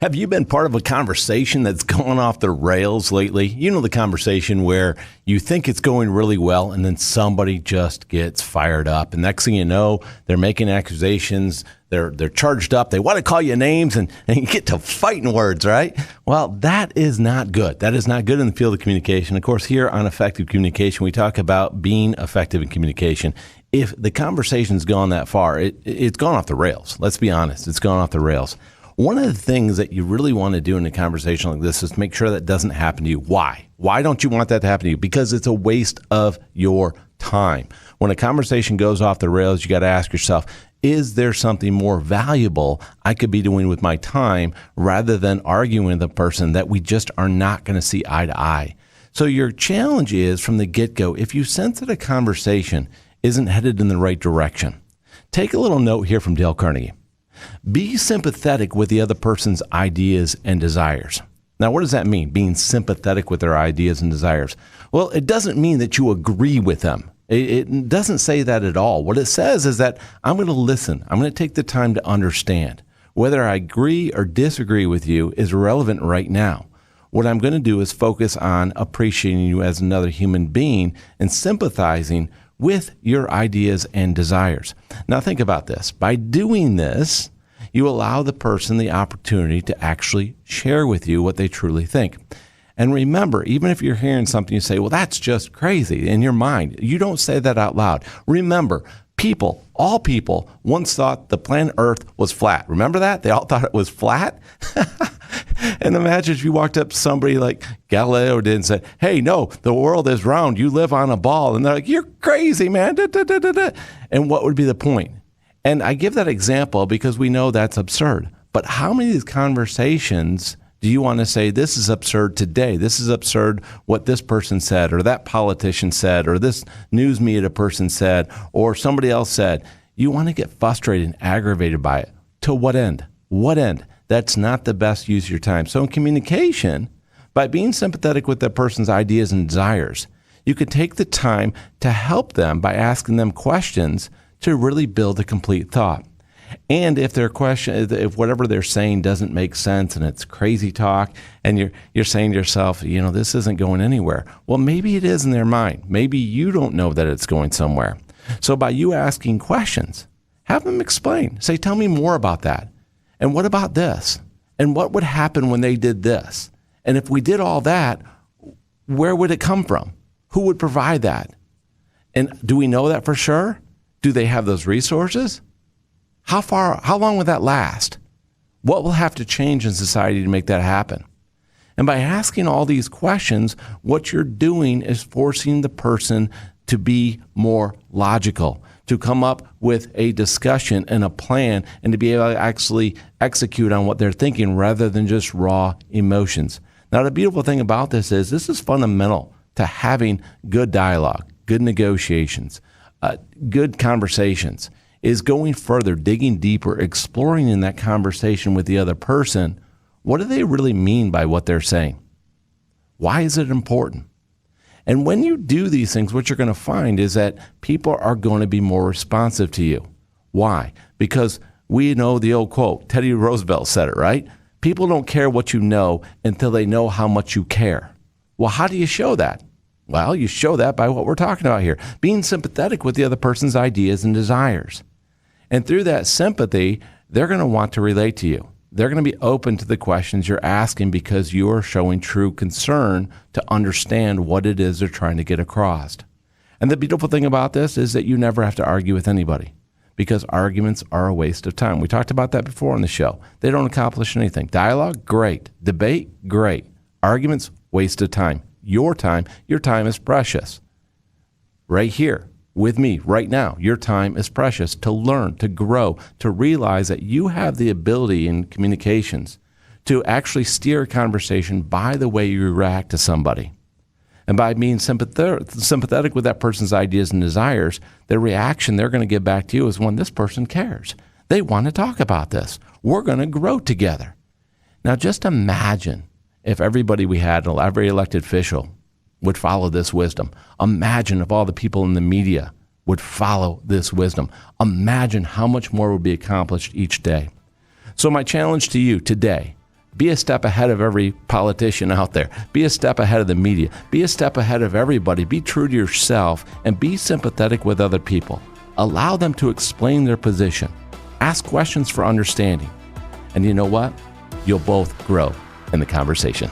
Have you been part of a conversation that's gone off the rails lately? You know, the conversation where you think it's going really well and then somebody just gets fired up. And next thing you know, they're making accusations. They're charged up. They want to call you names and you get to fighting words, right? Well, that is not good. That is not good in the field of communication. Of course, here on Effective Communication, we talk about being effective in communication. If the conversation's gone that far, it's gone off the rails. Let's be honest. It's gone off the rails. One of the things that you really want to do in a conversation like this is make sure that doesn't happen to you. Why? Why don't you want that to happen to you? Because it's a waste of your time. When a conversation goes off the rails, you got to ask yourself, is there something more valuable I could be doing with my time rather than arguing with a person that we just are not going to see eye to eye? So your challenge is from the get-go, if you sense that a conversation isn't headed in the right direction, take a little note here from Dale Carnegie. Be sympathetic with the other person's ideas and desires. Now, what does that mean, being sympathetic with their ideas and desires? Well, it doesn't mean that you agree with them. It doesn't say that at all. What it says is that I'm going to listen. I'm going to take the time to understand. Whether I agree or disagree with you is irrelevant right now. What I'm going to do is focus on appreciating you as another human being and sympathizing with your ideas and desires. Now think about this. By doing this, you allow the person the opportunity to actually share with you what they truly think. And remember, even if you're hearing something, you say, well, that's just crazy in your mind. You don't say that out loud. Remember, people, all people, once thought the planet Earth was flat. Remember that? They all thought it was flat? And imagine if you walked up to somebody like Galileo did and said, hey, no, the world is round. You live on a ball. And they're like, you're crazy, man. Da, da, da, da, da. And what would be the point? And I give that example because we know that's absurd. But how many of these conversations do you want to say, this is absurd today? This is absurd what this person said, or that politician said, or this news media person said, or somebody else said. You want to get frustrated and aggravated by it. To what end? What end? That's not the best use of your time. So in communication, by being sympathetic with that person's ideas and desires, you can take the time to help them by asking them questions to really build a complete thought. And if their question, if whatever they're saying doesn't make sense and it's crazy talk, and you're saying to yourself, you know, this isn't going anywhere. Well, maybe it is in their mind. Maybe you don't know that it's going somewhere. So by you asking questions, have them explain. Say, tell me more about that. And what about this? And what would happen when they did this? And if we did all that, where would it come from? Who would provide that? And do we know that for sure? Do they have those resources? How long will that last? What will have to change in society to make that happen? And by asking all these questions, what you're doing is forcing the person to be more logical, to come up with a discussion and a plan, and to be able to actually execute on what they're thinking rather than just raw emotions. Now, the beautiful thing about this is fundamental to having good dialogue, good negotiations, good conversations, is going further, digging deeper, exploring in that conversation with the other person. What do they really mean by what they're saying? Why is it important? And when you do these things, what you're going to find is that people are going to be more responsive to you. Why? Because we know the old quote, Teddy Roosevelt said it, right? People don't care what you know until they know how much you care. Well, how do you show that? Well, you show that by what we're talking about here, being sympathetic with the other person's ideas and desires. And through that sympathy, they're going to want to relate to you. They're going to be open to the questions you're asking because you are showing true concern to understand what it is they're trying to get across. And the beautiful thing about this is that you never have to argue with anybody because arguments are a waste of time. We talked about that before on the show. They don't accomplish anything. Dialogue, great. Debate, great. Arguments, waste of time. Your time is precious. Right here. With me right now, your time is precious to learn, to grow, to realize that you have the ability in communications to actually steer a conversation by the way you react to somebody. And by being sympathetic with that person's ideas and desires, the reaction they're going to give back to you is one, this person cares. They want to talk about this. We're going to grow together. Now just imagine if everybody we had, every elected official, would follow this wisdom. Imagine if all the people in the media would follow this wisdom. Imagine how much more would be accomplished each day. So my challenge to you today, Be a step ahead of every politician out there. Be a step ahead of the media. Be a step ahead of everybody. Be true to yourself and be sympathetic with other people. Allow them to explain their position. Ask questions for understanding. And you know what? You'll both grow in the conversation.